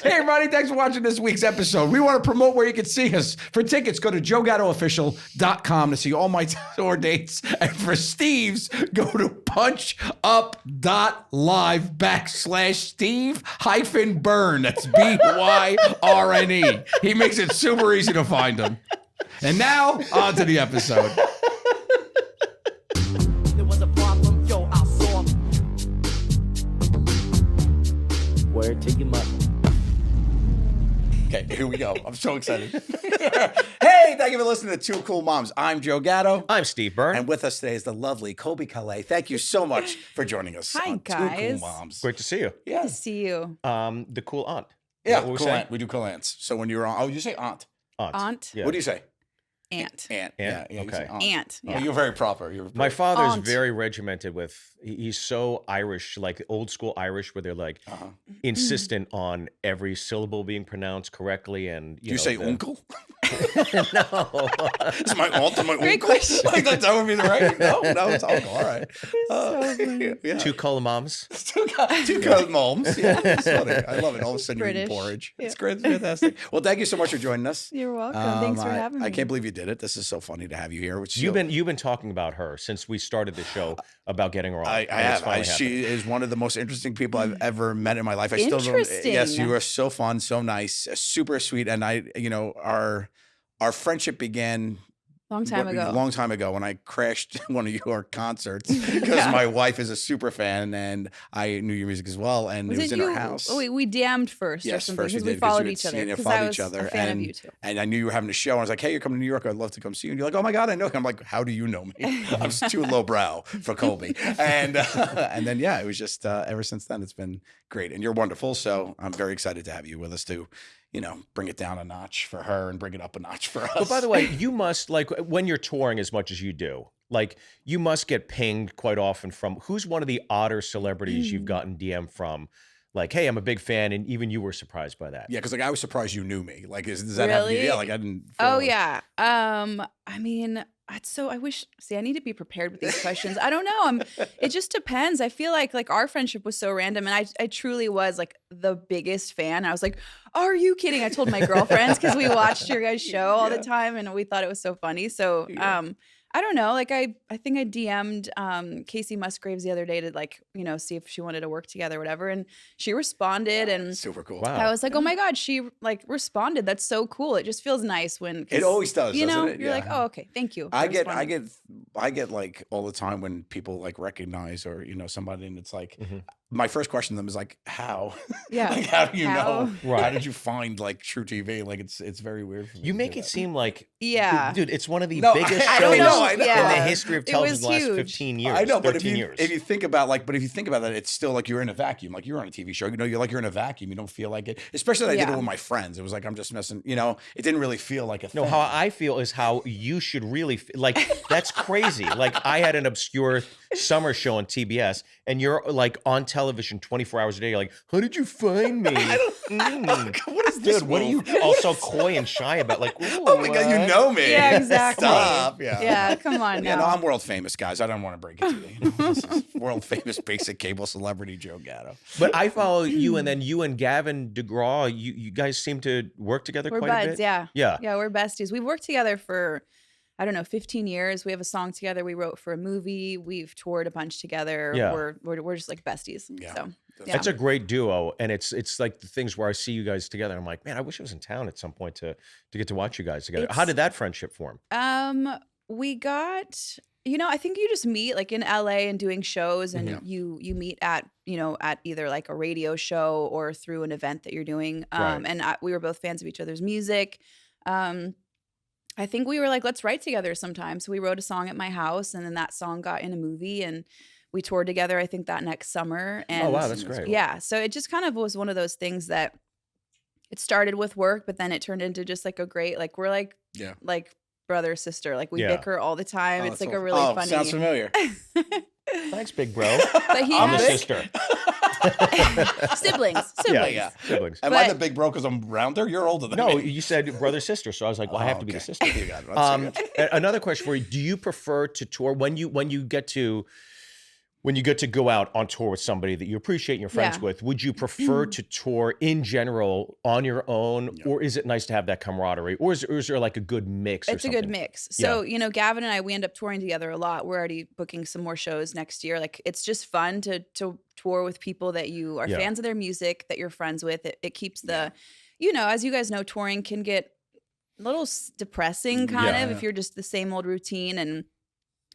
Hey, everybody, thanks for watching this week's episode. We want to promote where you can see us. For tickets, go to joegattoofficial.com to see all my tour dates. And for Steve's, go to punchup.live/Steve-Byrne. That's Byrne. He makes it super easy to find him. And now, on to the episode. There was a problem, yo, I saw him. Word to your mother. Okay, here we go. I'm so excited. Hey, thank you for listening to Two Cool Moms. I'm Joe Gatto. I'm Steve Byrne. And with us today is the lovely Colbie. Thank you so much for joining us. Hi, on guys. Two Cool Moms. Great to see you. Yeah. Good to see you. The cool aunt. Is Yeah, that what we're cool saying? aunt. We do cool aunts. So when you're on, you say aunt. Aunt. Yeah. What do you say? Aunt. Aunt. Aunt, Yeah, you okay. say aunt. Aunt. Oh, Yeah. you're very proper. My father's Aunt. very regimented with, he's so Irish, like old school Irish, where they're like insistent on every syllable being pronounced correctly. And Do you say uncle? No. Is my aunt and my Great uncle? question. Like that would be the right? No, it's uncle. All right. So funny. Yeah. Two cool moms. Two cold moms. Yeah, it's funny. I love it. All of a sudden you're eating British. porridge. Yeah. It's great. It's fantastic. Well, thank you so much for joining us. You're welcome. Thanks for having me. I can't believe you did it. This is so funny to have you here. You've been talking about her since we started the show about getting her on. I and it's have. finally She is one of the most interesting people I've ever met in my life. I still don't. Interesting. Yes, you are so fun, so nice, super sweet, and our friendship began Long time ago. A long time ago when I crashed one of your concerts because my wife is a super fan and I knew your music as well, and it was in our house. Oh, we DM'd first or Yes, something first we because we did, 'cause followed you each had other. seen it, Because followed I each was other, a fan of you too. And I knew you were having a show. I was like, "Hey, you're coming to New York. I'd love to come see you." And you're like, "Oh my god, I know." I'm like, "How do you know me?" I'm just too lowbrow for Colbie. And then it was just ever since then it's been great. And you're wonderful. So I'm very excited to have you with us to, bring it down a notch for her and bring it up a notch for us. But by the way, you must, like, when you're touring as much as you do, like, you must get pinged quite often from, who's one of the odder celebrities you've gotten DM from? Like, hey, I'm a big fan, and even you were surprised by that. Yeah, because I was surprised you knew me. Like, does that happen? Really? Yeah, like I didn't. Oh yeah. I mean, I wish. See, I need to be prepared with these questions. I don't know. It just depends. I feel like our friendship was so random, and I truly was like the biggest fan. I was like, "Are you kidding?" I told my girlfriends because we watched your guys' show all the time, and we thought it was so funny. So, I don't know. Like I think I DM'd Casey Musgraves the other day to see if she wanted to work together or whatever, and she responded, and Super cool. Wow. I was like, oh my god, she responded. That's so cool. It just feels nice when It always does, doesn't it? You're like, oh okay, thank you. I for get responding. like all the time when people like recognize or somebody, and it's like my first question to them is like, how? Yeah. Like, how do you How? know? Right. How did you find like True TV? Like it's very weird for me. You to make do it that. seem like, Yeah. dude, it's one of the No, biggest I shows know, I know. in Yeah. the history of It television was the last huge. 15 years. I know, but if 13 you years. think about that, it's still like you're in a vacuum. Like you're on a TV show, you're like you're in a vacuum. You don't feel like it. Especially that I did Yeah. it with my friends. It was like I'm just messing. It didn't really feel like a thing. No, how I feel is how you should really like. That's crazy. Like I had an obscure summer show on TBS, and you're like on television 24 hours a day. You're like, how did you find me? What is this? Dude, what are you wolf? all so coy and shy about? Like, Oh my god, you know me. Yeah, exactly. Stop. Yeah. Yeah, come on Yeah, now. no, I'm world famous, guys. I don't want to break it to you. This is world famous basic cable celebrity Joe Gatto. But I follow you, and then you and Gavin DeGraw, you guys seem to work together We're quite a buds, bit. yeah. Yeah. Yeah, we're besties. We've worked together for, I don't know, 15 years. We have a song together we wrote for a movie. We've toured a bunch together. Yeah. We're just like besties. Yeah. So yeah. It's a great duo, and it's like the things where I see you guys together. I'm like, man, I wish I was in town at some point to get to watch you guys together. How did that friendship form? We got, I think you just meet like in LA and doing shows, and you meet at either like a radio show or through an event that you're doing. Right. And we were both fans of each other's music. I think we were like, let's write together sometime. So we wrote a song at my house, and then that song got in a movie, and we toured together, I think that next summer. And Oh, wow, that's great. Yeah. So it just kind of was one of those things that it started with work, but then it turned into just like a great, like we're like, like brother, sister, like we Yeah. bicker all the time. It's like a really funny. Sounds familiar. Thanks, big bro. But he I'm the has sister. siblings. Yeah. Siblings. Am I But- the big bro because I'm rounder? You're older than No, me. you said brother sister, so I was like, well, I have to be the okay. sister. You got it. That's good. Another question for you: do you prefer to tour when you get to When you get to go out on tour with somebody that you appreciate and you're friends Yeah. with, would you prefer to tour in general on your own, or is it nice to have that camaraderie, or is there like a good mix? It's a good mix. So, Yeah. you know, Gavin and I, we end up touring together a lot. We're already booking some more shows next year. Like, it's just fun to tour with people that you are Yeah. fans of their music, that you're friends with. It keeps the, you know, as you guys know, touring can get a little depressing kind of if you're just the same old routine. And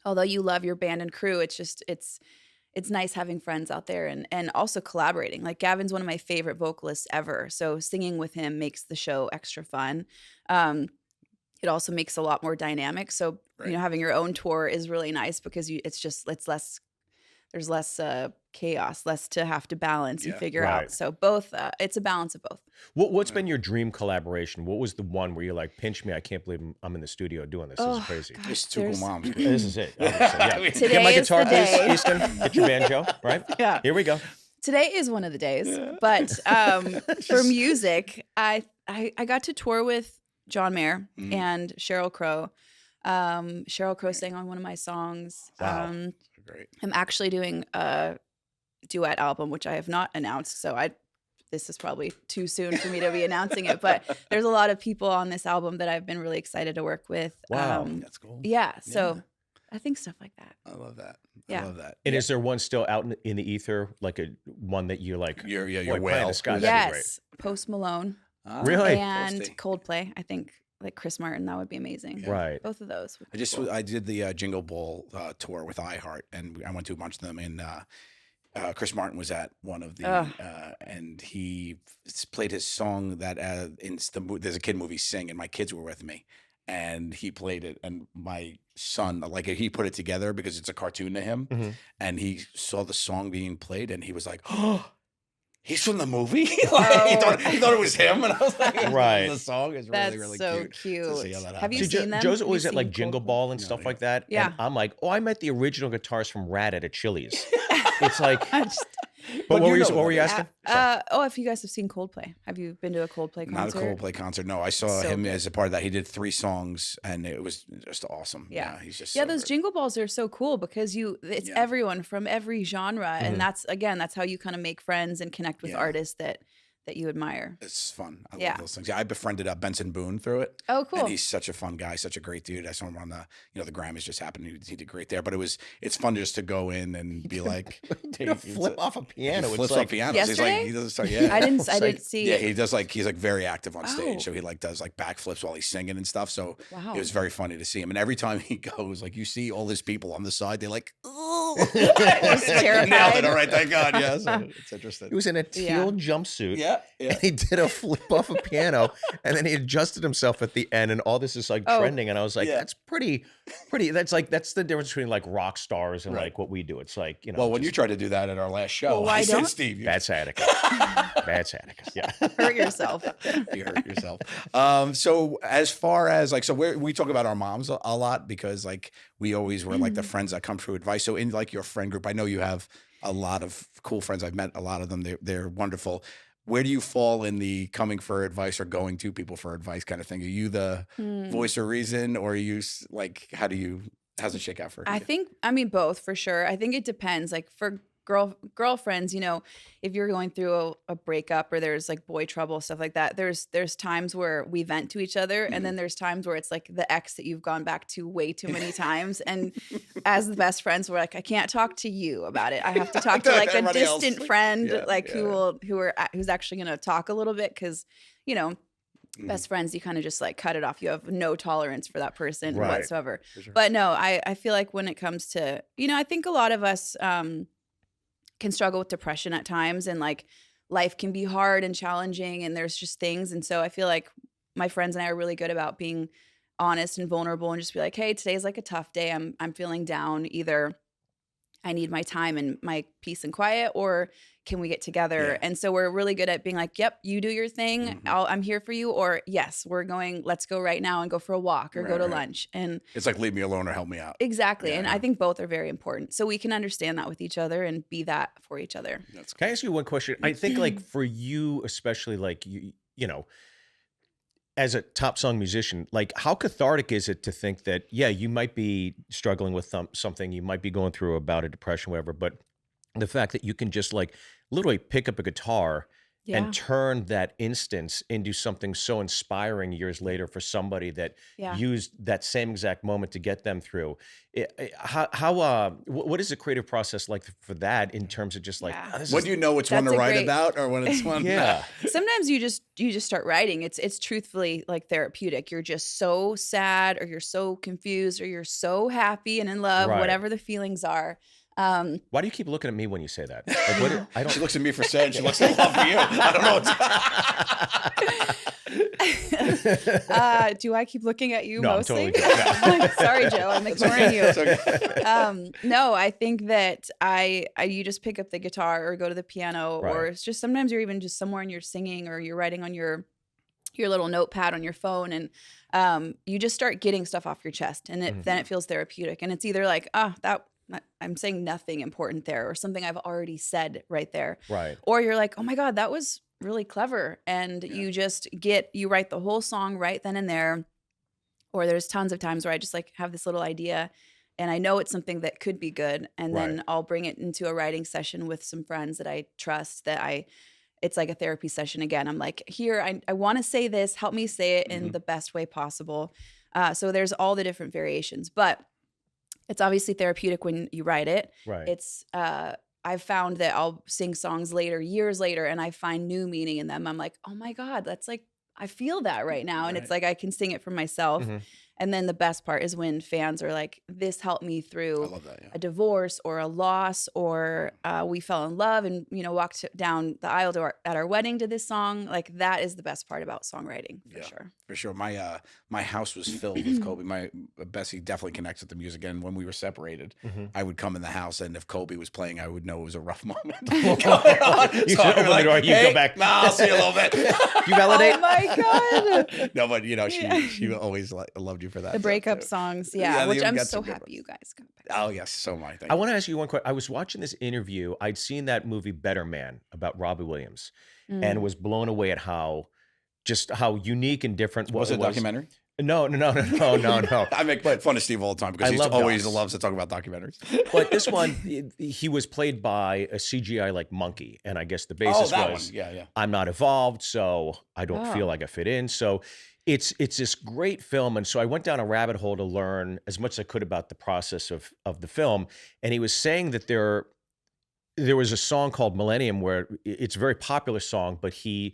although you love your band and crew, it's just, it's nice having friends out there and also collaborating. Like, Gavin's one of my favorite vocalists ever. So singing with him makes the show extra fun. It also makes it a lot more dynamic. So, you know, having your own tour is really nice because it's less, there's less chaos, less to have to balance and figure out. So both, it's a balance of both. What's been your dream collaboration? What was the one where you're like, pinch me, I can't believe I'm in the studio doing this. This is crazy. gosh, It's Two Cool Moms. This is it. Obviously, yeah. Today Get my is guitar, the please, day. Easton. Get your banjo, right? Yeah. Here we go. Today is one of the days, but for music, I got to tour with John Mayer and Sheryl Crow. Sheryl Crow sang on one of my songs. Wow. Great. I'm actually doing a duet album, which I have not announced. So this is probably too soon for me to be announcing it, but there's a lot of people on this album that I've been really excited to work with. Wow. That's cool. Yeah. So I think stuff like that. I love that. Yeah. I love that. And is there one still out in the ether, like one that you're like, Your boy, pie in whale. the sky, that'd be great. Yes. Post Malone Really? and Posty. Coldplay. I think like Chris Martin, that would be amazing. Right. Both of those. would be cool. I did the Jingle Ball tour with iHeart, and I went to a bunch of them. And Chris Martin was at one of the, and he played his song that there's a kid movie Sing, and my kids were with me, and he played it, and my son, like, he put it together because it's a cartoon to him, and he saw the song being played, and he was like, "Oh, he's from the movie." Like, he thought it was him, and I was like, Right. The song is That's really so cute. to see how that Have you happens. See, seen them? Joe's Have always you at like seen Jingle Coldplay? Ball and stuff like that. Yeah. And I'm like, oh, I met the original guitarist from Rat at a Chili's. It's like, I just- but what you were know you that. asking? if you guys have seen Coldplay, have you been to a Coldplay Not a concert? Coldplay concert. No, I saw So him good. as a part of that. He did 3 songs, and it was just awesome. Yeah. He's just Yeah, so those good. jingle balls are so cool because it's everyone from every genre, and that's how you kind of make friends and connect with artists that you admire. It's fun. I Yeah. love those things. Yeah, I befriended Benson Boone through it. Oh, cool. And he's such a fun guy, such a great dude. I saw him on the Grammys just happened. He did great there. But it's fun just to go in and be like, Take a flip off a piano. He It's flips like, off pianos. Yesterday? He does start, yeah. I didn't see. Yeah, he does he's very active on stage. Oh. So he does backflips while he's singing and stuff. So Wow. it was very funny to see him. And every time he goes, you see all these people on the side, they're like, oh, terrified. nailed it. All right, thank God. Yeah, so it's interesting. he was in a teal jumpsuit. Yeah, yeah. And he did a flip off a piano, and then he adjusted himself at the end, and all this is trending. And I was like, Yeah. that's pretty. That's the difference between like rock stars and like what we do. It's like, Well, when you tried to do that at our last show, Well, why I said, don't- Steve, you bad sciatica. Bad sciatica. Yeah. Hurt yourself. you hurt yourself. So as far as we talk about our moms a lot because we always were the friends that come for advice. So in your friend group, I know you have a lot of cool friends. I've met a lot of them. They're wonderful. Where do you fall in the coming for advice or going to people for advice kind of thing? Are you the voice of reason, or are you how's it shake out for you? I mean, both for sure. I think it depends. Like for girlfriends, if you're going through a breakup or there's boy trouble, stuff like that, there's times where we vent to each other. And then there's times where it's the ex that you've gone back to way too many times. And as the best friends, we're like, I can't talk to you about it. I have to talk to a Everybody else. distant friend, Yeah, who's actually going to talk a little bit. Cause best friends, you kind of just cut it off. You have no tolerance for that person Right. whatsoever. sure. But no, I feel like when it comes to, I think a lot of us can struggle with depression at times, and life can be hard and challenging, and there's just things. And so I feel like my friends and I are really good about being honest and vulnerable and just be like, hey, today's a tough day. I'm feeling down. Either I need my time and my peace and quiet, or can we get together? Yeah. And so we're really good at being like, yep, you do your thing. I'm here for you. Or yes, let's go right now and go for a walk or go to lunch. And It's leave me alone or help me out. exactly. Yeah, And yeah. I think both are very important. So we can understand that with each other and be that for each other. That's Can I ask you one question? I think for you, especially as a top song musician, like how cathartic is it to think that, yeah, you might be struggling with something, you might be going through a bout of depression, whatever, but the fact that you can just like literally pick up a guitar Yeah. and turn that instance into something so inspiring years later for somebody that Yeah. used that same exact moment to get them through. What is the creative process like for that in terms of just like, Yeah. oh, this When is- do you know which one to That's a write great- about or when it's one? yeah, Sometimes you just start writing. It's truthfully like therapeutic. You're just so sad or you're so confused or you're so happy and in love, Right. whatever the feelings are. why do you keep looking at me when you say that? Like, what, I She don't. looks at me for sad. She looks at love for you. I don't know. Do I keep looking at you No, I'm mostly? totally kidding. Sorry, Joe. I'm ignoring you. It's okay. No, I think that you just pick up the guitar or go to the piano, or Right. it's just sometimes you're even just somewhere and you're singing or you're writing on your little notepad on your phone, and you just start getting stuff off your chest, and then it feels therapeutic. And it's either like, I'm saying nothing important there, or something I've already said right there, Right. or you're like, oh my God, that was really clever, and you write the whole song right then and there. Or there's tons of times where I just like have this little idea and I know it's something that could be good, and then Right. I'll bring it into a writing session with some friends that I trust, it's like a therapy session again. I'm like, here, I want to say this, help me say it in the best way possible. So there's all the different variations, but it's obviously therapeutic when you write it. Right. It's I've found that I'll sing songs later, years later, and I find new meaning in them. I'm like, oh my God, that's like, I feel that right now. And it's like, I can sing it for myself. Mhm. And then the best part is when fans are like, this helped me I through love that. Yeah. a divorce or a loss, or we fell in love and, walked down the aisle at our wedding to this song. Like, that is the best part about songwriting for Yeah. sure. For sure. My house was filled with Colbie. My Bessie definitely connects with the music. And when we were separated, I would come in the house, and if Colbie was playing, I would know it was a rough moment. You should open the door, you go back. Nah, I'll see you a little bit. You validate. Oh my God. No, but Yeah. she always loved you for that. The stuff, breakup too. songs. Yeah, Yeah. they Which even I'm got so some good happy ones. you guys got back. Oh yes, so am I. Thank I you. want to ask you one question. I was watching this interview. I'd seen that movie Better Man about Robbie Williams, and was blown away at how unique and different Was it a was. documentary? No. I make fun of Steve all the time because I he love always docs. loves to talk about documentaries. But this one, he was played by a CGI like monkey, and I guess the Oh, basis that was, one. Yeah. I'm not evolved, so I don't feel Oh. like I fit in. So it's this great film, and so I went down a rabbit hole to learn as much as I could about the process of the film. And he was saying that there was a song called Millennium where it's a very popular song, but he's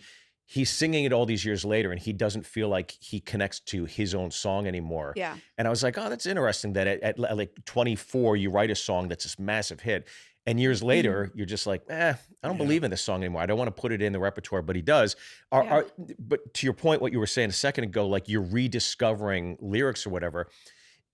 singing it all these years later, and he doesn't feel like he connects to his own song anymore. Yeah. And I was like, oh, that's interesting that at like 24, you write a song that's this massive hit. And years later, you're just like, I don't believe in this song anymore. I don't want to put it in the repertoire, but he does. But to your point, what you were saying a second ago, like you're rediscovering lyrics or whatever.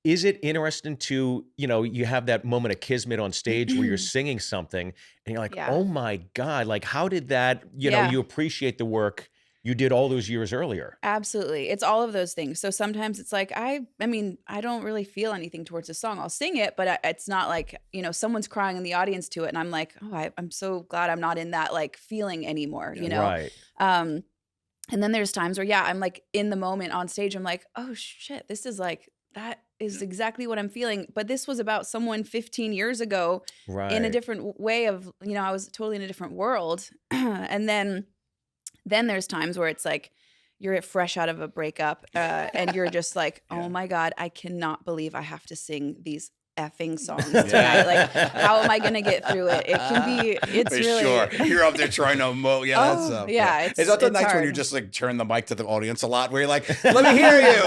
Is it interesting to, you have that moment of kismet on stage where you're singing something and you're like, Yeah. oh my God, like how did that, Yeah. you appreciate the work you did all those years earlier. Absolutely. It's all of those things. So sometimes it's like, I mean, I don't really feel anything towards the song. I'll sing it, but it's not like, someone's crying in the audience to it. And I'm like, oh, I'm so glad I'm not in that like feeling anymore, Right. And then there's times where, I'm like in the moment on stage, I'm like, oh shit, this is like, that is exactly what I'm feeling. But this was about someone 15 years ago Right. in a different way of, I was totally in a different world. And then there's times where it's like you're fresh out of a breakup and you're just like, oh my God, I cannot believe I have to sing these effing songs tonight. Like, how am I going to get through it? It's For really. sure. You're up there trying to emote. Yeah, that's yeah, Is that the it's nights when hard. you just like turn the mic to the audience a lot, where you're like, "Let me hear you."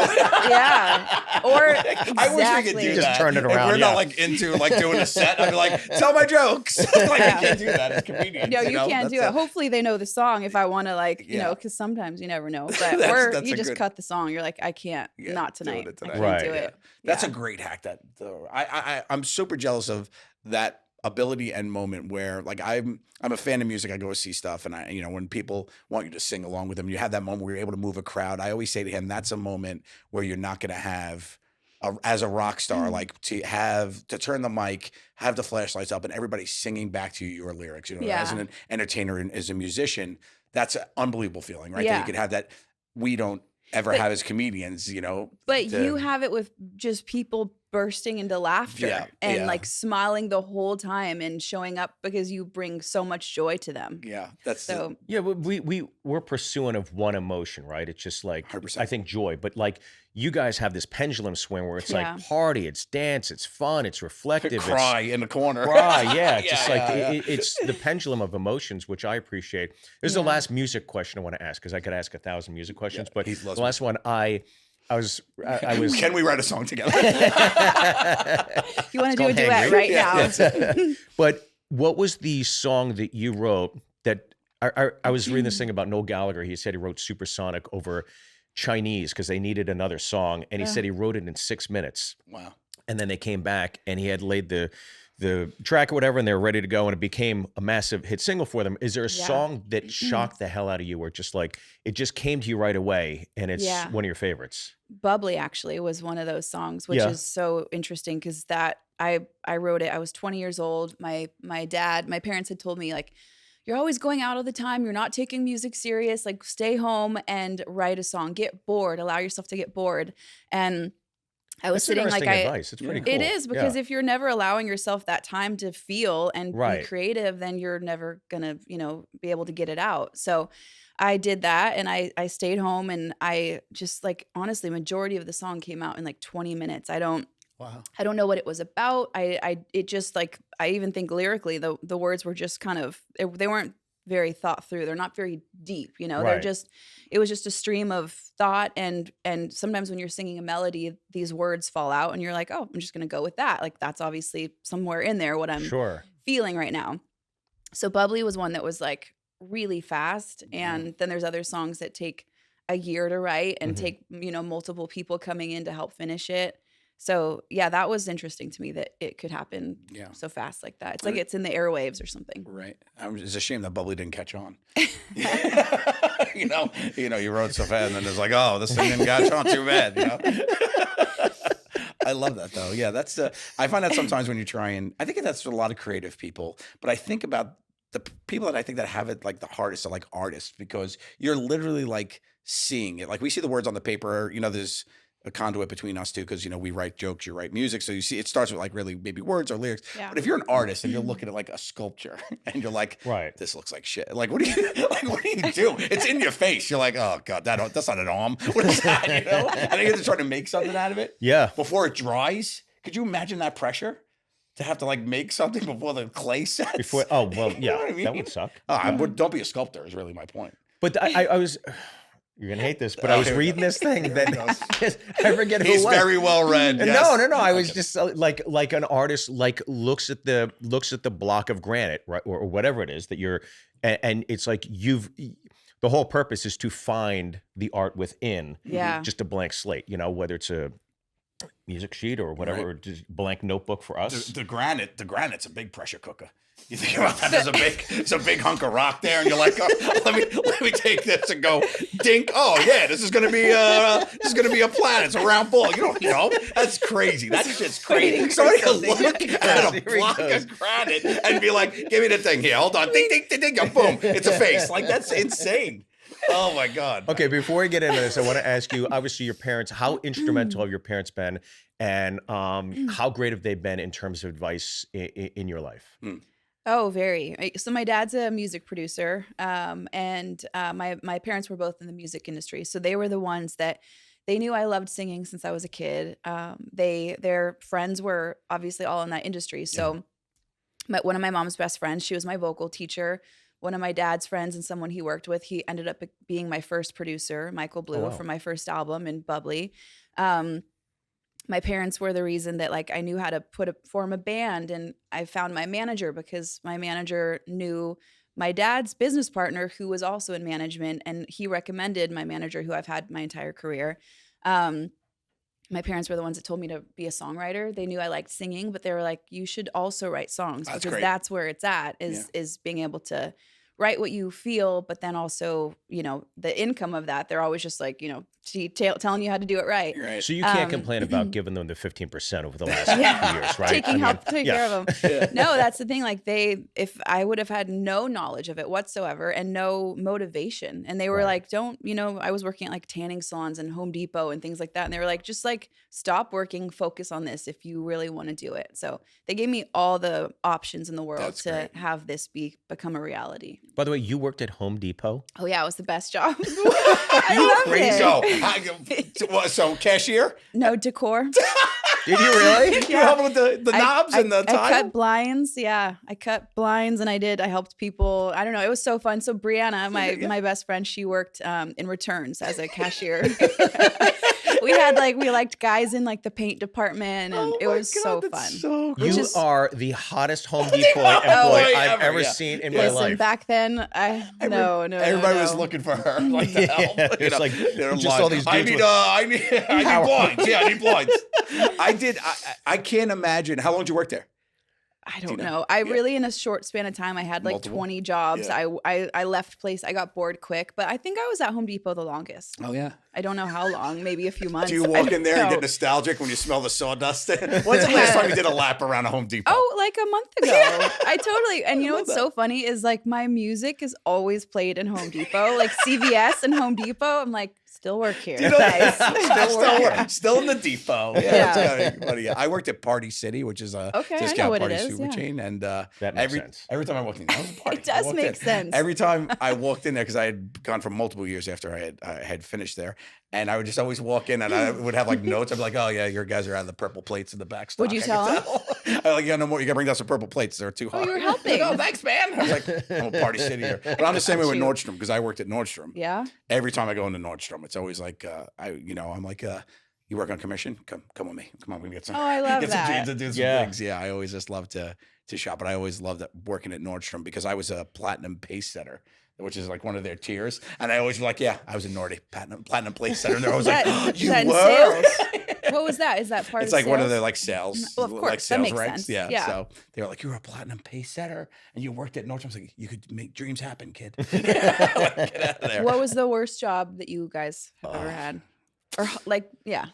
Yeah. Or I wish we could do Just that. turn it If around, we're yeah. not like into like doing a set, I'd be like, "Tell my jokes." Like I can't do that as comedians. No, you can't do it. That's Hopefully they know the song if I want to like, Yeah. because sometimes you never know. But That's you a just good- cut the song. You're like, I can't, Yeah, not doing tonight. it I tonight. can't Right. do Yeah. it. That's Yeah. a great hack. I'm super jealous of that ability and moment where like I'm a fan of music. I go see stuff, and when people want you to sing along with them, you have that moment where you're able to move a crowd. I always say to him, that's a moment where you're not going to have. As a rock star, like to turn the mic, have the flashlights up, and everybody singing back to you your lyrics. Yeah. As an entertainer and as a musician, that's an unbelievable feeling, right? That Yeah. you could have that. We don't ever have as comedians, you know. But you have it with just people bursting into laughter and like smiling the whole time and showing up because you bring so much joy to them. Yeah, that's So Yeah, we're pursuing of one emotion, right? It's just like 100%. I think joy, but like you guys have this pendulum swing where it's Yeah. like party, it's dance, it's fun, it's reflective, cry in the corner. cry, yeah, just Yeah, like yeah. it's the pendulum of emotions, which I appreciate. This is the last music question I want to ask because I could ask 1,000 music questions, but he the loves last one I was. Can we write a song together? you want to do a called duet Hangry. right now. But what was the song that you wrote that I was reading this thing about Noel Gallagher. He said he wrote Supersonic over Chinese because they needed another song. And he said he wrote it in 6 minutes. Wow. And then they came back and he had laid the track or whatever and they were ready to go and it became a massive hit single for them. Is there a song that shocked the hell out of you or just like it just came to you right away and it's one of your favorites? Bubbly actually was one of those songs, which is so interesting because that I wrote it. I was 20 years old. My parents had told me like, you're always going out all the time. You're not taking music serious. Like stay home and write a song. Get bored. Allow yourself to get bored. And I was That's sitting like advice. It's pretty cool. It is because if you're never allowing yourself that time to feel and be creative, then you're never gonna, be able to get it out. So I did that and I stayed home and I just like honestly, majority of the song came out in like 20 minutes. I don't know what it was about. It just like I even think lyrically the words were just kind of they weren't very thought through. They're not very deep, They're just it was just a stream of thought and sometimes when you're singing a melody, these words fall out and you're like, "Oh, I'm just going to go with that." Like that's obviously somewhere in there what I'm feeling right now. So Bubbly was one that was like really fast and then there's other songs that take a year to write and take, multiple people coming in to help finish it. So yeah, that was interesting to me that it could happen so fast like that. It's like it's in the airwaves or something. Right. It's a shame that Bubbly didn't catch on. You wrote so fast and then it's like, oh, this thing didn't catch on too bad. I love that though. Yeah, that's I find that sometimes when you try and I think that's a lot of creative people, but I think about the people that I think that have it like the hardest are like artists because you're literally like seeing it. Like we see the words on the paper, there's a conduit between us two because we write jokes, you write music, so you see it starts with like really maybe words or lyrics. But if you're an artist and you're looking at like a sculpture and you're like, this looks like shit. Like what do you do? It's in your face. You're like, oh god, that's not an arm. What is that? And then you have to try to make something out of it. Yeah. Before it dries. Could you imagine that pressure? To have to like make something before the clay sets? I mean? That would suck. Don't be a sculptor is really my point. But I was. You're gonna hate this, but I was reading this thing that I forget who He's it was. very well read. Yes. No. I was just like an artist like looks at the block of granite, right, or whatever it is that you're, and it's like the whole purpose is to find the art within, just a blank slate. Whether it's a music sheet or whatever, or just blank notebook for us. The granite's a big pressure cooker. You think about that? There's a big hunk of rock there, and you're like, oh, let me take this and go dink. Oh yeah, this is gonna be a planet. It's a round ball. You don't know. That's crazy. That shit's crazy. Somebody can look at a block of granite and be like, give me the thing here. Hold on. Ding ding ding ding. And boom, it's a face. Like that's insane. Oh my God. Okay, before we get into this, I want to ask you, obviously your parents, how instrumental have your parents been and how great have they been in terms of advice in your life? Oh, very. So my dad's a music producer, and my parents were both in the music industry. So they were the ones that they knew I loved singing since I was a kid. Their friends were obviously all in that industry. So one of my mom's best friends, she was my vocal teacher. One of my dad's friends and someone he worked with, he ended up being my first producer, Michael Blue, for my first album in Bubbly. My parents were the reason that like I knew how to form a band, and I found my manager because my manager knew my dad's business partner who was also in management, and he recommended my manager who I've had my entire career. My parents were the ones that told me to be a songwriter. They knew I liked singing, but they were like, you should also write songs because that's where it's at is being able to write what you feel, but then also, you know, the income of that, they're always just like, you know, telling you how to do it right. Right. So you can't complain about giving them the 15% over the last few years, right? Taking care of them. Yeah. No, that's the thing. Like if I would have had no knowledge of it whatsoever and no motivation, and they were like, don't, you know, I was working at like tanning salons and Home Depot and things like that. And they were like, just like stop working, focus on this if you really want to do it. So they gave me all the options in the world That's to great. have this become a reality. By the way, you worked at Home Depot? Oh yeah, it was the best job. I loved it. So cashier? No, decor. Did you really? You help with the knobs and the tile? I cut blinds. Yeah, I cut blinds, and I helped people. I don't know. It was so fun. So Brianna, my best friend, she worked in returns as a cashier. we liked guys in like the paint department, and it was so fun. So cool. You are the hottest Home Depot employee I've ever seen in my Listen, life. back then, Everybody was looking for her, like to help. It's know, like they're just like, all these I dudes need with- blinds. Yeah, I need blinds. I can't imagine. How long did you work there? I don't know. I really, in a short span of time, I had like Multiple? 20 jobs. Yeah. I left place. I got bored quick, but I think I was at Home Depot the longest. Oh yeah. I don't know how long, maybe a few months. Do you I walk don't in there and know. get nostalgic when you smell the sawdust? When's the last time you did a lap around a Home Depot? Oh, like a month ago. I totally, and you know love what's that. so funny is like my music is always played in Home Depot, like CVS and Home Depot. I'm like, still work here. You know, guys. still in the depot. Yeah. That's funny. Yeah. I worked at Party City, which is a Okay, I know discount what it party is, super yeah. chain, and That makes sense. every time I walked in, that was a party. It does I walked make in. sense. Every time I walked in there, because I had gone for multiple years after I had finished there, and I would just always walk in, and I would have like notes. I'd be like, "Oh yeah, your guys are out of the purple plates in the back stock." Would you I tell could them? I'm like, "Yeah, no more. You got to bring down some purple plates. They're too hot." you were helping. Oh, thanks, man. I was like, "I'm a Party City here," but I'm the same way with you. Nordstrom because I worked at Nordstrom. Yeah. Every time I go into Nordstrom, it's always like, I'm like, you work on commission? Come with me. Come on, we can get some. Oh, I love get some that. jeans and do some Yeah. things. Yeah, I always just love to shop, but I always loved working at Nordstrom because I was a platinum pace setter, which is like one of their tiers, and I always be like, yeah, I was a Nordy platinum place setter, and they're always like, Is you that in were. sales? What was that? Is that part It's of like one of sales? their like sales, Well, of like course, that sales makes ranks. sense. Yeah. Yeah. So they were like, you're a platinum pace setter, and you worked at Nordstrom. I was like, you could make dreams happen, kid. Get out of there. What was the worst job that you guys have ever had? Or like, yeah.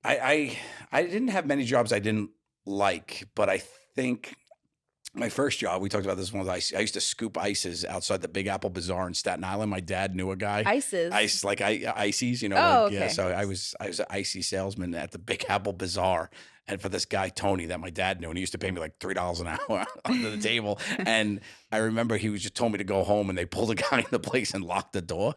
I didn't have many jobs I didn't like, but I think my first job, we talked about this one. I used to scoop ices outside the Big Apple Bazaar in Staten Island. My dad knew a guy. Ices. Ice like ices, you know. Oh, like, yeah. okay. So I was an icy salesman at the Big Apple Bazaar, and for this guy Tony that my dad knew, and he used to pay me like $3 an hour under the table. And I remember he was just told me to go home, and they pulled a guy in the place and locked the door.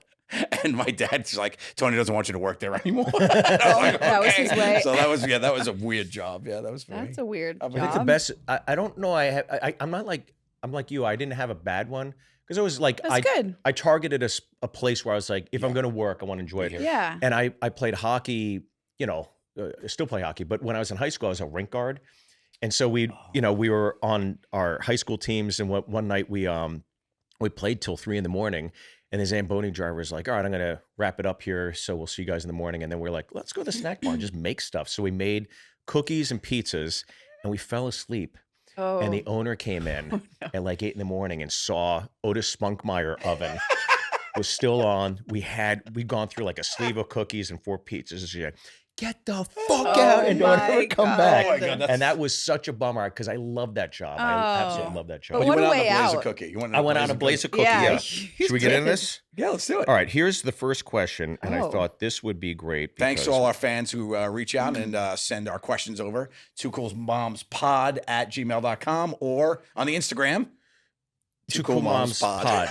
And my dad's like, Tony doesn't want you to work there anymore. And I was like, That was his way. So that was a weird job. Yeah, that was for me. That's a weird I job. I think the best. I don't know. I'm not like I'm like you. I didn't have a bad one because it was like That's good. I targeted a place where I was like, if I'm going to work, I want to enjoy it here. Yeah. And I played hockey. You know, I still play hockey, but when I was in high school, I was a rink guard, and so we were on our high school teams, and one night we played till 3 a.m. And the Zamboni driver was like, all right, I'm going to wrap it up here. So we'll see you guys in the morning. And then we're like, let's go to the snack bar and just make stuff. So we made cookies and pizzas and we fell asleep. Oh. And the owner came in at like 8 a.m. and saw Otis Spunkmeyer oven was still on. We'd gone through like a sleeve of cookies and 4 pizzas. And she's like, get the fuck out and don't ever come back. Oh my God, and that was such a bummer because I love that job. I absolutely love that job. But You what went a out way and blaze a out. cookie. You went I went on a blaze of cookie. Yeah. Yeah. Should we get into this? Yeah, let's do it. All right, here's the first question, and I Oh. thought this would be great. Thanks to because- all our fans who reach out and send our questions over. twocoolmomspod@gmail.com or on the Instagram. Two Cool Moms Pod.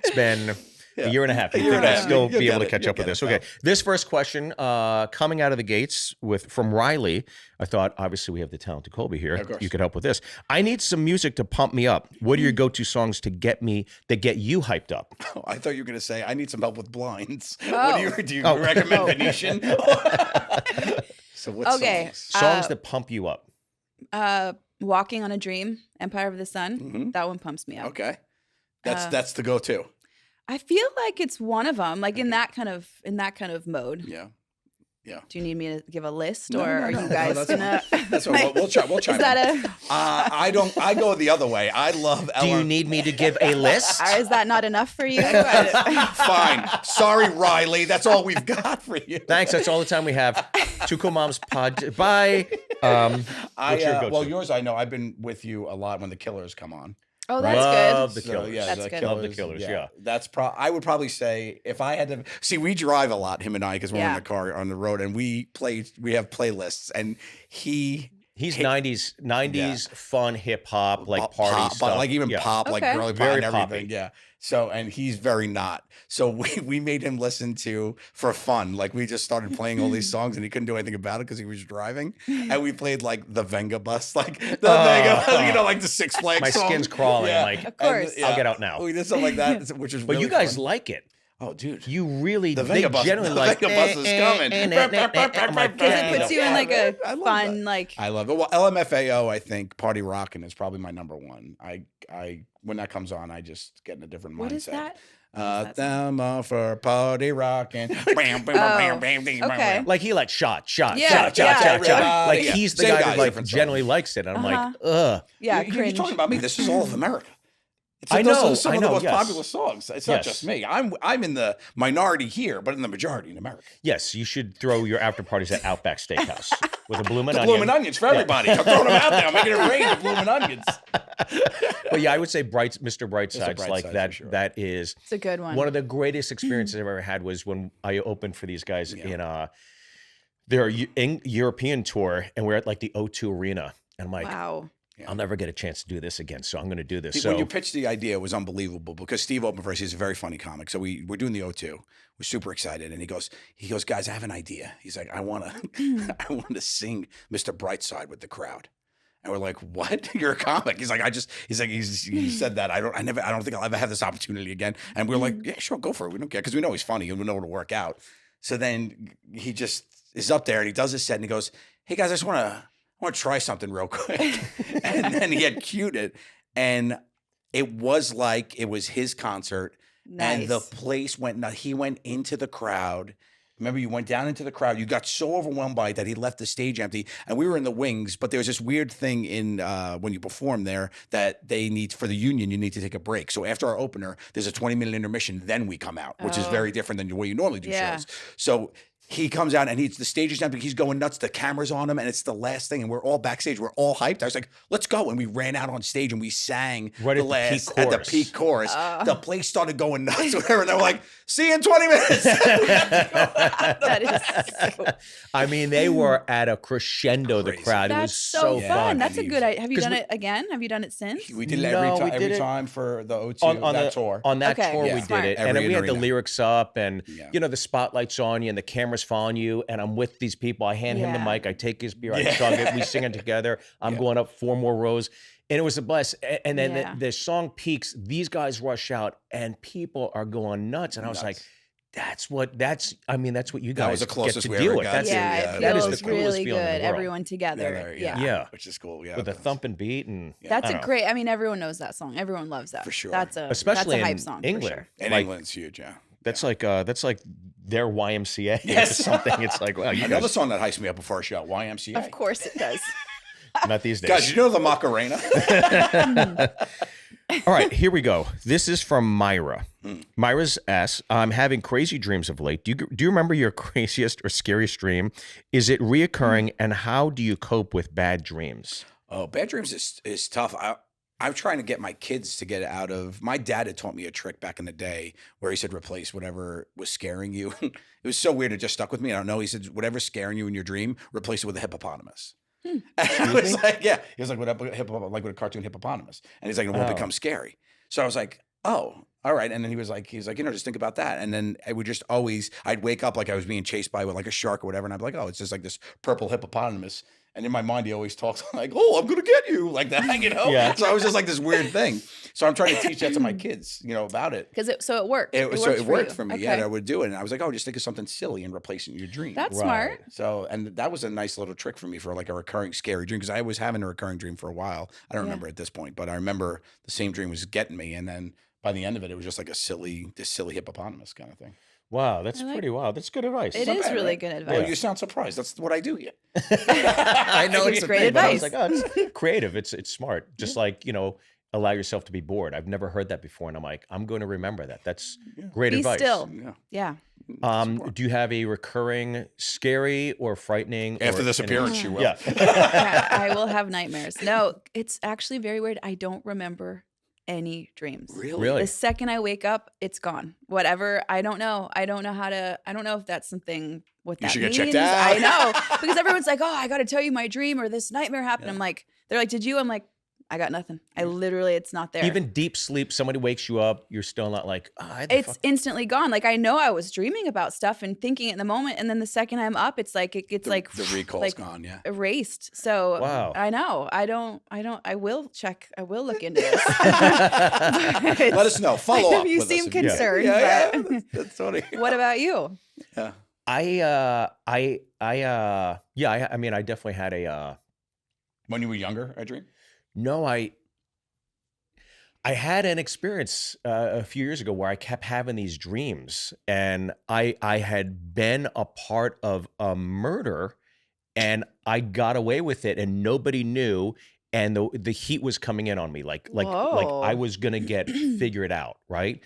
It's been a year and a half. You think I'll still You'll be able get to it. catch You'll up with get this? it, Okay, pal. this first question coming out of the gates from Riley. I thought, obviously, we have the talented Colbie here. Of course. You could help with this. I need some music to pump me up. What are your go-to songs to get you hyped up? Oh, I thought you were going to say, I need some help with blinds. Oh. What do you recommend Venetian? So what Okay. songs? Songs that pump you up. Walking on a Dream, Empire of the Sun. Mhm. That one pumps me up. Okay. That's the go-to. I feel like it's one of them, like in that kind of mode. Yeah. Yeah. Do you need me to give a list, No, or no, are no, you no, guys that's gonna? That's what we'll try. We'll chime Is that in. a? I don't. I go the other way. I love. Do you need me to give a list? Or is that not enough for you? Fine. Sorry, Riley. That's all we've got for you. Thanks. That's all the time we have. Two Cool Moms Pod. Bye. What's your go-to? Well, yours. I know. I've been with you a lot when the Killers come on. Oh, that's Love good. the Killers. yeah, That's the good. Love the Killers, yeah. That's I would probably say if I had to see, we drive a lot, him and I, because we're in Yeah. the car on the road, and we have playlists, and He's Hey, 90s fun hip hop, like pop, party pop, stuff. but like even Yeah. pop, like Okay. girly pop Very and everything. poppy. Yeah. So, and he's very not. So we made him listen to for fun. Like we just started playing all these songs, and he couldn't do anything about it because he was driving. And we played like the Venga Bus, like the Venga Bus, like the Six Flags My song. skin's crawling. Yeah. Like, Of course. I'll get out now. We did something like that, which is But really you guys fun. like it. Oh, dude. You really, The they Venga Bus, generally the like. Venga Bus is coming. I'm like, Because it puts you in like a I love fun, that. like. I love it. Well, LMFAO, I think Party Rockin' is probably my number one. I when that comes on, I just get in a different mindset. What is that? What is that song? Them for party rockin'. Okay. Like he like shot. Yeah, Like yeah. he's the Same guy guy, that like different generally song. likes it. And I'm Uh-huh. like, ugh. Yeah, You're cringe. talking about me. This is all of America. It's I those know, are some I of the know, most yes. popular songs. It's not Yes. just me. I'm in the minority here, but in the majority in America. Yes, you should throw your after parties at Outback Steakhouse with a bloomin' The onion. bloomin' onions for everybody. I'm throwing them out there. I'm making it rain with bloomin' onions. But yeah, I would say Mr. Brightside's like Brightside, that. for sure. That is It's a good one. one of the greatest experiences I've ever had was when I opened for these guys in their European tour, and we're at like the O2 Arena, and I'm like, Wow. I'll never get a chance to do this again, so I'm going to do this. When you So pitched the idea, it was unbelievable because Steve opened for us. He's a very funny comic. So we're doing the O2. We're super excited, and he goes, guys, I have an idea. He's like, I want to sing Mr. Brightside with the crowd. And we're like, what? You're a comic. He's like, he said that. I don't think I'll ever have this opportunity again. And we're like, yeah, sure, go for it. We don't care because we know he's funny and we know it'll work out. So then he just is up there and he does his set and he goes, hey guys, I want to try something real quick. And then he had cued it. And it was like it was his concert. Nice. And the place went nuts. He went into the crowd. Remember, you went down into the crowd. You got so overwhelmed by it that he left the stage empty. And we were in the wings, but there was this weird thing in when you perform there that they need, for the union, you need to take a break. So after our opener, there's a 20-minute intermission. Then we come out, which is very different than the way you normally do Yeah. shows. So he comes out and the stage is empty. He's going nuts. The camera's on him, and it's the last thing. And we're all backstage. We're all hyped. I was like, "Let's go!" And we ran out on stage and we sang Right the at the peak chorus. The place started going nuts. Whatever. And they were like, "See you in 20 minutes." That is so, I mean, they were at a crescendo. The Crazy. crowd. It was that's so so fun. That's a And good idea. Have you 'Cause done we- it again? Have you done it since? We did it No, we did every it time for the O2 that tour. On that Okay, tour, yeah. we Smart. did it, Every and we had the arena. lyrics up, and Yeah. you know the spotlight's on you, and the camera's following you, and I'm with these people. I hand him the Yeah. mic, I take his beer, I chug it, we sing it together. I'm going up 4 more rows, and it was a bless. And then Yeah. the song peaks. These guys rush out, and people are going nuts, and I was like, that's what you guys That was the get closest to we deal ever with. got That's to, Yeah, yeah. it That is the feels coolest really feeling in the good. world. Everyone together. Yeah. Which is cool. Yeah, with a that's- thumping beat, and That's I a don't know. great. I mean, everyone knows that song. Everyone loves that For sure. Especially that's a hype in song England. For sure. And Like, England's huge. Yeah. That's like their YMCA Yes. or something. It's like, wow, you Another guys, song that hypes me up before a show, YMCA. Of course it does. not these days. Guys, you know the Macarena? All right, here we go. This is from Myra. Myra's asks, I'm having crazy dreams of late. Do you remember your craziest or scariest dream? Is it reoccurring, and how do you cope with bad dreams? Oh, bad dreams is tough. I'm trying to get my kids to get out of. My dad had taught me a trick back in the day where he said replace whatever was scaring you. It was so weird. It just stuck with me. I don't know. He said whatever's scaring you in your dream, replace it with a hippopotamus. And I was like, yeah. He was like, like with a cartoon hippopotamus. And he's like, it won't become scary. So I was like, oh, all right. And then he was like, just think about that. And then I would just I'd wake up like I was being chased by with like a shark or whatever. And I'd be like, oh, it's just like this purple hippopotamus. And in my mind, he always talks like, oh, I'm going to get you like that, Yeah. So I was just like this weird thing. So I'm trying to teach that to my kids, about it. Because it worked. It worked you. for me. Okay. Yeah, I would do it. And I was like, oh, just think of something silly and replace it in your dream. That's Right. smart. So, and that was a nice little trick for me for like a recurring scary dream because I was having a recurring dream for a while. I don't remember at this point, but I remember the same dream was getting me. And then by the end of it, it was just like this silly hippopotamus kind of thing. Wow, that's I like- pretty wild. That's good advice. It Not is bad, really right? good Well, advice. you sound surprised. That's what I do here. I know think it's it's a great thing, but I was advice. like, oh, it's creative. It's smart. Just like, allow yourself to be bored. I've never heard that before. And I'm like, I'm going to remember that. That's great Be advice. still. Yeah. Yeah. Do you have a recurring scary or frightening? After or this appearance, you will. Yeah. Yeah, I will have nightmares. No, it's actually very weird. I don't remember any dreams. Really? The second I wake up, it's gone. Whatever. I don't know. I don't know if that's something what You that should get means. checked out. I know. Because everyone's like, "Oh, I got to tell you my dream or this nightmare happened." I'm like, they're like, "Did you?" I'm like, I got nothing. I literally, it's not there. Even deep sleep, somebody wakes you up, you're still not like, It's instantly gone. Like I know I was dreaming about stuff and thinking it in the moment, and then the second I'm up, it's like it gets like The recall's like, gone, yeah. erased. So Wow. I know. I will check. I will look into this. Let us know. Follow up. You with seem us if you- concerned. Yeah, but- that's funny. What about you? Yeah. I mean, I definitely had a, When you were younger, I dream. no, I had an experience a few years ago where I kept having these dreams, and I had been a part of a murder, and I got away with it, and nobody knew, and the heat was coming in on me, like I Whoa. was gonna get figured out, right?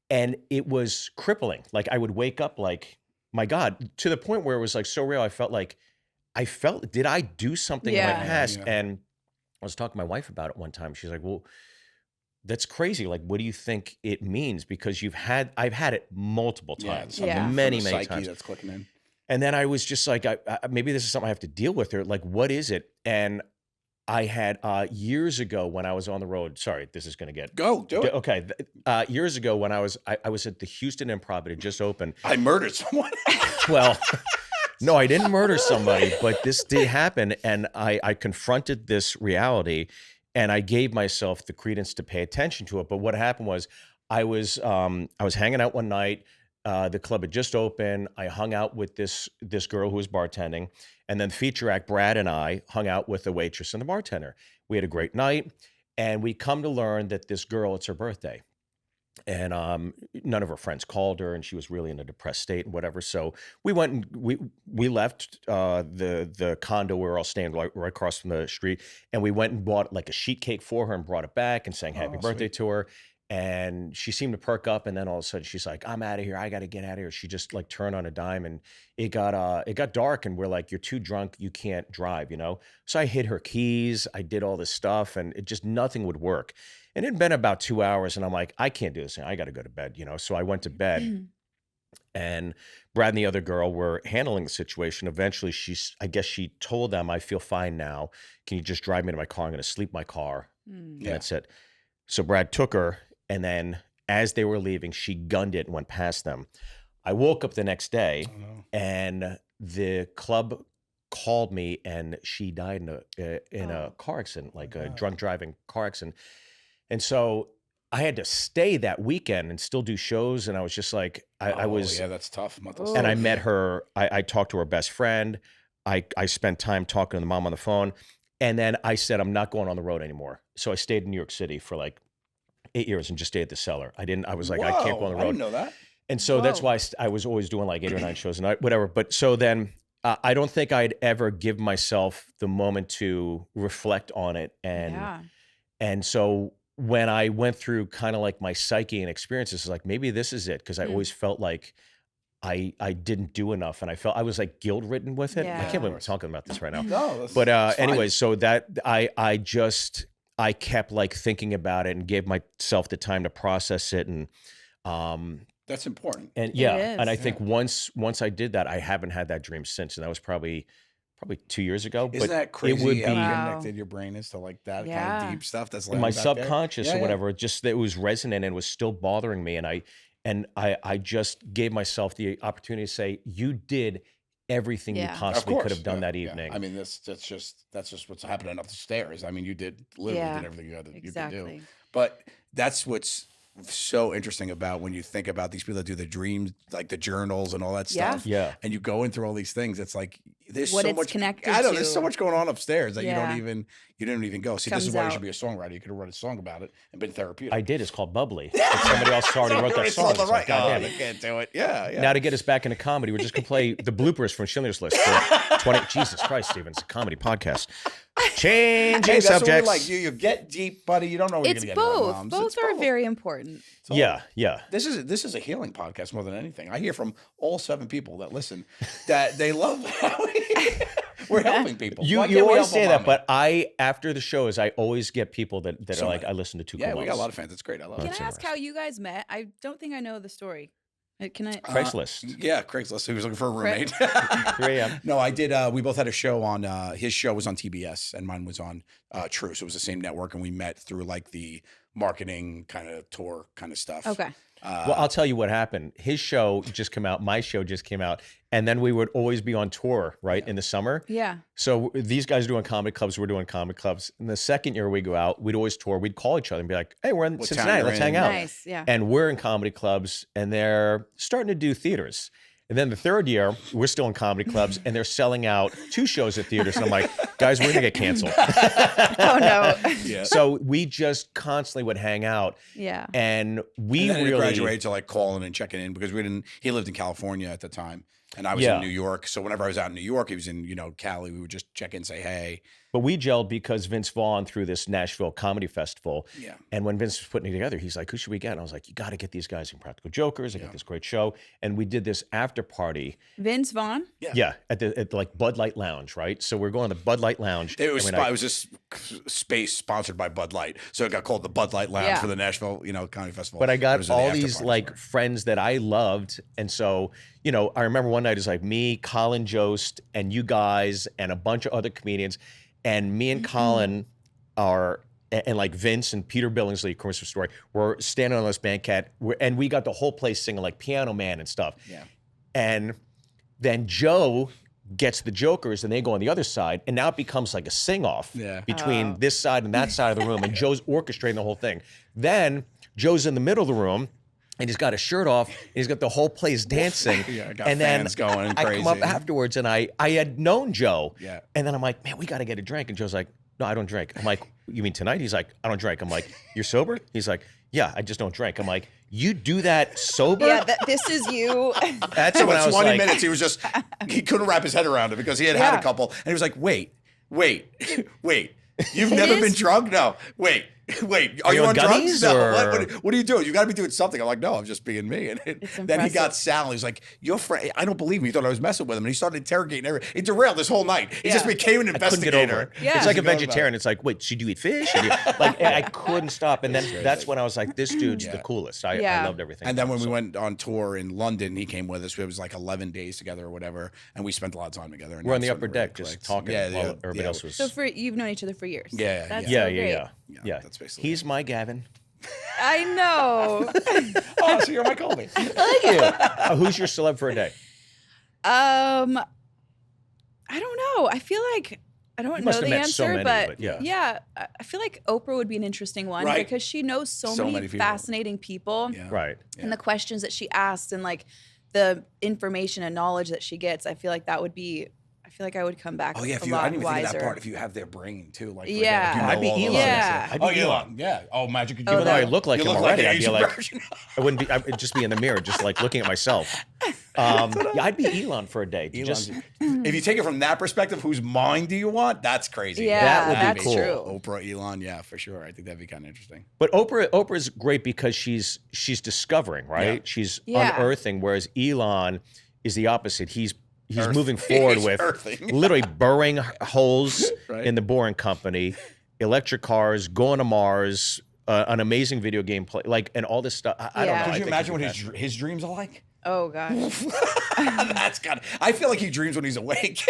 And it was crippling. Like I would wake up, like, my God, to the point where it was like so real. Did I do something in my Yeah. past? Yeah. And I was talking to my wife about it one time. She's like, well, that's crazy. Like, what do you think it means? Because I've had it multiple times, something from many, the many psyche times. that's clicking in. And then I was just like, maybe this is something I have to deal with, or like, what is it? And I had years ago when I was on the road. Sorry, this is going to get Go, do it. okay. Years ago when I was at the Houston Improv. It had just opened. I murdered someone. Well, no, I didn't murder somebody, but this did happen, and I confronted this reality, and I gave myself the credence to pay attention to it. But what happened was, I was hanging out one night. The club had just opened. I hung out with this girl who was bartending, and then feature act Brad and I hung out with the waitress and the bartender. We had a great night, and we come to learn that this girl, it's her birthday. And none of her friends called her, and she was really in a depressed state and whatever. So we went and we left the condo where we were all staying right across from the street, and we went and bought like a sheet cake for her and brought it back and sang happy birthday to her. And she seemed to perk up, and then all of a sudden she's like, "I'm out of here. I got to get out of here." She just like turned on a dime, and it got dark, and we're like, "You're too drunk. You can't drive," you know? So I hid her keys. I did all this stuff, and it just nothing would work. And it had been about 2 hours, and I'm like, I can't do this. I got to go to bed, you know? So I went to bed, and Brad and the other girl were handling the situation. Eventually, I guess she told them, "I feel fine now. Can you just drive me to my car? I'm going to sleep in my car." And that's it. So Brad took her, and then as they were leaving, she gunned it and went past them. I woke up the next day, and the club called me, and she died in a car accident, like a drunk driving car accident. And so I had to stay that weekend and still do shows. And I was just like, I was, Yeah, that's tough. and I met her. I talked to her best friend. I spent time talking to the mom on the phone. And then I said, I'm not going on the road anymore. So I stayed in New York City for like 8 years and just stayed at the Cellar. I was like, I can't go on the road. I didn't know that. And so that's why I was always doing like 8 or 9 shows a night, whatever. But so then I don't think I'd ever give myself the moment to reflect on it. And so when I went through kind of like my psyche and experiences, like maybe this is it, because I always felt like I didn't do enough, and I was like guilt ridden with it. I can't believe I'm talking about this right now. No, But that's fine. anyways, so that I kept like thinking about it and gave myself the time to process it, and That's important. and It yeah, is. and I think once I did that, I haven't had that dream since, and that was probably 2 years ago. Isn't but that crazy it would be how Wow. connected your brain is to like that kind Yeah. of deep stuff that's in like my back there? subconscious Yeah, or yeah. whatever. It was resonant and was still bothering me, and I just gave myself the opportunity to say, you did everything you Yeah. Of possibly could course, have done yeah, that yeah. evening. I mean, that's just what's happening up the stairs. I mean, you literally did everything you could do. Exactly. But that's what's so interesting about when you think about these people that do the dreams, like the journals and all that Yeah. stuff. Yeah. And you go in through all these things. It's like there's what so it's much connected I know to. there's so much going on upstairs that Yeah. you don't even go. See, this is Comes why you out. should be a songwriter. You could have written a song about it and been therapeutic. I did. It's called Bubbly. But somebody else already wrote that song. It's like, God damn you it. can't do it. Yeah. Now to get us back into comedy, we're just gonna play the bloopers from Schindler's List for 20. Jesus Christ, Steven, it's a comedy podcast. Changing Hey, that's what we subjects. like. You get deep, buddy. You don't know what It's you're gonna get. both. Moms. Both It's are very important. Yeah. This is a healing podcast more than anything. I hear from all 7 people that listen that they love how we're helping people. You Why can't we always help say them, that, mommy? but I after the shows I always get people that So are like, many. I listen to Two Yeah, Cool we got a Moms. lot of fans. It's great. I love Can it. I ask how you guys met? I don't think I know the story. Can I? Craigslist. Yeah, Craigslist. He was looking for a roommate. 3 a.m. No, I did. We both had a show on. His show was on TBS, and mine was on True. So it was the same network, and we met through like the marketing kind of tour kind of stuff. Okay. Well, I'll tell you what happened. His show just came out. My show just came out. And then we would always be on tour, right, in the summer. Yeah. So these guys are doing comedy clubs. We're doing comedy clubs. And the second year we go out, we'd always tour. We'd call each other and be like, hey, we're in What town Cincinnati. you're Let's in. hang out. Nice. Yeah. And we're in comedy clubs and they're starting to do theaters. And then the third year, we're still in comedy clubs and they're selling out 2 shows at theaters. And I'm like, guys, we're going to get canceled. Oh no. Yeah. So we just constantly would hang out. Yeah. And we And then it really graduated to like calling and checking in because we didn't. He lived in California at the time, and I was Yeah. in New York. So whenever I was out in New York, he was in Cali. We would just check in, say hey. But we gelled because Vince Vaughn threw this Nashville Comedy Festival. Yeah. And when Vince was putting it together, he's like, who should we get? And I was like, you got to get these guys in Practical Jokers. I got this great show. And we did this after party. Vince Vaughn. Yeah. At the like Bud Light Lounge, right? So we're going to the Bud Light Lounge. It was every night. it was this space sponsored by Bud Light, so it got called the Bud Light Lounge Yeah. for the Nashville Comedy Festival. But I It got was in the all after these party like somewhere. friends that I loved. And so, I remember one night it's like me, Colin Jost, and you guys, and a bunch of other comedians. And me and Colin and like Vince and Peter Billingsley, Christmas Story, we're standing on this banquet, and we got the whole place singing like Piano Man and stuff. Yeah. And then Joe gets the jokers and they go on the other side, and now it becomes like a sing-off Yeah. between this side and that side of the room, and Joe's orchestrating the whole thing. Then Joe's in the middle of the room, and he's got his shirt off, and he's got the whole place dancing. Yeah, I got and fans then going I come up crazy. afterwards, and I had known Joe. Yeah. And then I'm like, man, we got to get a drink. And Joe's like, no, I don't drink. I'm like, you mean tonight? He's like, I don't drink. I'm like, you're sober? He's like, yeah, I just don't drink. I'm like, you do that sober? Yeah. This is you. That's So when I in was 20 like, minutes, he couldn't wrap his head around it because he had Yeah. a couple, and he was like, wait. You've never is- been drunk? No. Wait. Are you on on drugs? gummies, No. or- What are you doing? You got to be doing something. I'm like, no, I'm just being me. And then he impressive. got Sal. He's like, your friend. I don't believe me. He thought I was messing with him, and he started interrogating everything. It derailed this whole night. He just Yeah. became an I couldn't get investigator. over it. Yeah. It's like a Going about it. vegetarian. It's like, wait, should you eat fish? Like, I couldn't stop. And then that's when I was like, this dude's the coolest. I Yeah. loved everything. And then about when him. we went on tour in London, he came with us. It was like 11 days together or whatever, and we spent a lot of time together. And We're on the that's upper when we really deck just clicked. talking while everybody else was. So you've known each other for years. Yeah, That's yeah, so yeah, great. yeah. That's basically. He's my Gavin. I know. Oh, so you're my Colbie. Thank you. Who's your celeb for a day? I don't know. I feel like I don't know must have the met so answer, many, but but yeah. yeah, I feel like Oprah would be an interesting one Right. because she knows so, So many many people. fascinating people, Yeah. Right. and the questions that she asks and like the information and knowledge that she gets. I feel like that would be. I feel like I would come back. Oh yeah, a I lot didn't even think of wiser. that part. If you have their brain too, like Yeah. if you know I'd be all those Elon. things. Yeah. I'd be Oh, Elon. Elon. Yeah. Oh, Magic. Oh, Even though I no. look like You him look like already, the I'd be Asian like, version. I wouldn't be. I'd just be in the mirror, just like looking at myself. Yeah, I'd be Elon for a day. To just If you take it from that perspective, whose mind do you want? That's crazy. Yeah, That would be that's cool. true. Oprah, Elon, yeah, for sure. I think that'd be kind of interesting. But Oprah's great because she's discovering, right? Yeah. She's Yeah. unearthing, whereas Elon is the opposite. He's Earth. moving forward He's with earthing. literally burying holes Right. in the Boring Company, electric cars, going to Mars, an amazing video game play, like, and all this stuff. I don't Yeah. know. Could I you think imagine what it'd be his dreams are like? Oh gosh. That's got. I feel like he dreams when he's awake.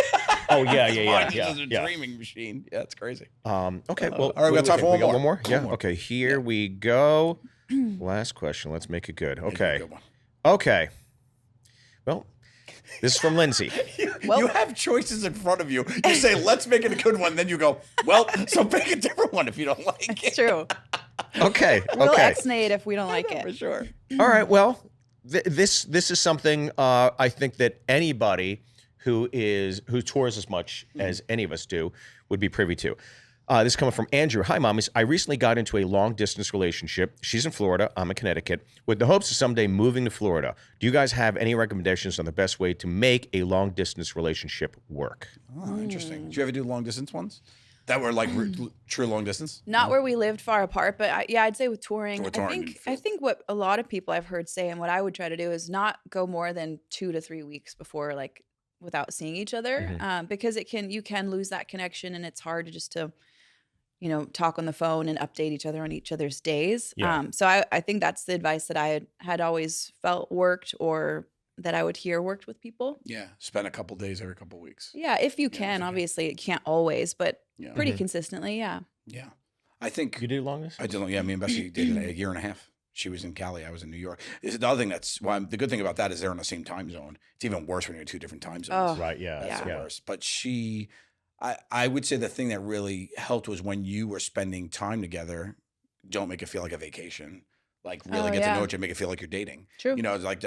Oh, yeah, His yeah, mind yeah, is just a yeah. dreaming machine. Yeah, it's crazy. Okay, well, all right, we what got do time think? for We got one one more? more. Yeah. One more. Okay, here we go. Last question. Let's make it good. Okay. Good one. Okay. Well, this is from Lindsay. You have choices in front of you. You say, let's make it a good one. Then you go, well, so pick a different one if you don't like it. It's true. Okay. We'll Okay. ex-nate if we don't like For it. sure. All right. Well, this is something I think that anybody who tours as much as any of us do would be privy to. This is coming from Andrew. Hi, mommies. I recently got into a long-distance relationship. She's in Florida. I'm in Connecticut. With the hopes of someday moving to Florida. Do you guys have any recommendations on the best way to make a long-distance relationship work? Oh, interesting. Did you ever do long-distance ones? That were like true long-distance? Not where we lived far apart, but I'd say with touring, With touring, I think what a lot of people I've heard say and what I would try to do is not go more than 2 to 3 weeks before, like, without seeing each other, because you can lose that connection, and it's hard to just to talk on the phone and update each other on each other's days. Yeah. So I think that's the advice that I had always felt worked, or that I would hear worked with people. Yeah, spend a couple days every couple weeks. Yeah, if you can. Obviously, it can't always, but pretty consistently, yeah. Yeah. I think You do long distance? I did. Yeah, me and Bessie did it a year and a half. She was in Cali. I was in New York. The other thing the good thing about that is they're in the same time zone. It's even worse when you're in 2 different time zones. Oh, Right, yeah. That's the yeah. worst. But I would say the thing that really helped was when you were spending time together, don't make it feel like a vacation. Like really get to know each other, make it feel like you're dating. True. It's like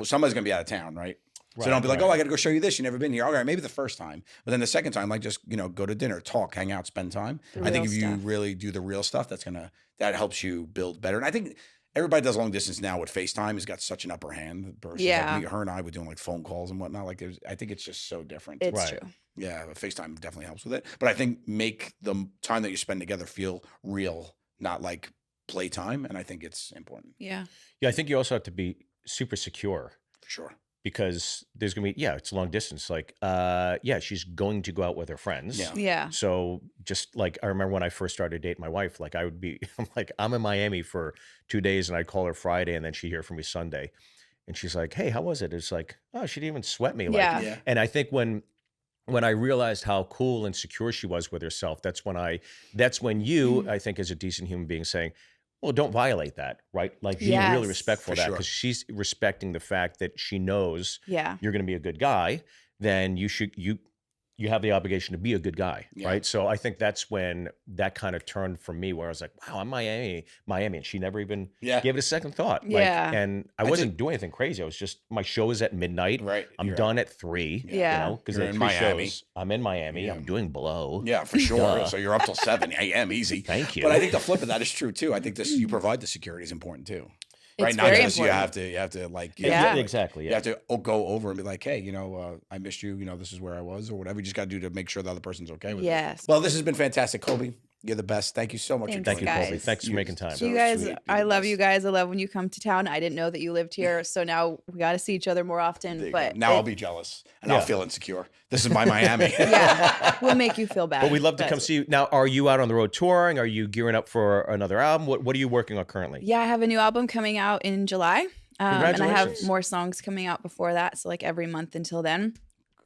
somebody's going to be out of town, right? So Right, don't be like, right. oh, I got to go show you this. You've never been here. All right, maybe the first time. But then the second time, like just, go to dinner, talk, hang out, spend time. The I think real if you stuff. really do the real stuff, that helps you build better. And I think everybody does long distance now with FaceTime has got such an upper hand versus like her and I were doing like phone calls and whatnot. Like I think it's just so different. It's Right. true. Yeah, but FaceTime definitely helps with it. But I think make the time that you spend together feel real, not like playtime. And I think it's important Yeah. Yeah, I think you also have to be super secure for sure. because there's going to be, it's long distance. Like, she's going to go out with her friends. Yeah. Yeah. So just like, I remember when I first started dating my wife, like I'm in Miami for 2 days and I'd call her Friday and then she'd hear from me Sunday. And she's like, hey, how was it? It's like, oh, she didn't even sweat me. Like, Yeah. Yeah. And I think when I realized how cool and secure she was with herself, that's when you, I think, as a decent human being saying, well, don't violate that, right? Like be really Yes. respectful of For that sure. because she's respecting the fact that she knows Yeah. you're going to be a good guy, then you have the obligation to be a good guy, Yeah. right? So I think that's when that kind of turned for me where I was like, wow, I'm Miami, and she never even Yeah. gave it a second thought. Like, Yeah. and I wasn't doing anything crazy. I was just, my show is at midnight. Right. I'm You're- done at 3. Yeah. Because You're there are in 3 Miami. shows. I'm in Miami. Yeah. I'm doing Blow. Yeah, for sure. Duh. So you're up till 7 a.m. easy. Thank you. But I think the flip of that is true too. I think you provide the security is important too. Right. It's Not very just important. you have to like Yeah. Exactly. You Yeah. have to go over and be like, hey, I missed you. This is where I was or whatever. You just got to do to make sure the other person's okay with it. Yes. Well, this has been fantastic, Colbie. You're the best. Thank you so much. Thanks, Thank you, guys. Colby. Thanks for making time. So you guys, sweet. You're I the love best. you guys. I love when you come to town. I didn't know that you lived here, so now we got to see each other more There often. you But go. Now I'll be jealous and I'll Yeah. feel insecure. This is my Miami. yeah, we'll make you feel bad. But we'd love to come see you. Now, are you out on the road touring? Are you gearing up for another album? What are you working on currently? Yeah, I have a new album coming out in July. And I have Congratulations. more songs coming out before that. So like every month until then.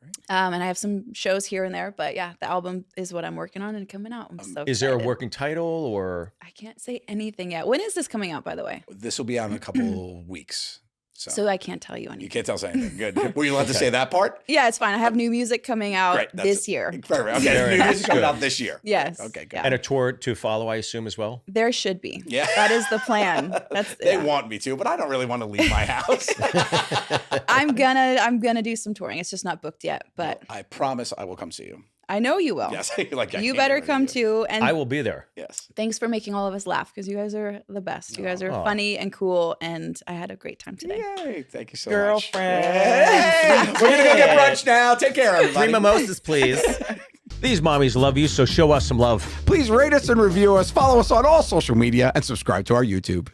Great. And I have some shows here and there. But yeah, the album is what I'm working on and coming out. I'm so Is there a excited. working title or? I can't say anything yet. When is this coming out, by the way? This will be out in a couple weeks. So I can't tell you You anything. can't tell us anything. Good. Were you allowed to say that part? Yeah, it's fine. I have new music coming out Great. That's this it. year. Perfect. Okay. Very New nice. music coming Good. out this year. Yes. Okay, good. Yeah. And a tour to follow, I assume, as well? There should be. Yeah. That is the plan. That's They yeah. want me to, but I don't really want to leave my house. I'm gonna do some touring. It's just not booked yet, but I promise I will come see you. I know you will. Yes. Like, I You can't better get rid come of you. too. And I will be there. Yes. thanks for making all of us laugh because you guys are the best. You guys are Aw. funny and cool, and I had a great time today. Yay. Thank you so Girlfriend. much. Hey, we're going to go get brunch now. Take care, everybody. 3 mimosas, please. These mommies love you, so show us some love. Please rate us and review us. Follow us on all social media and subscribe to our YouTube.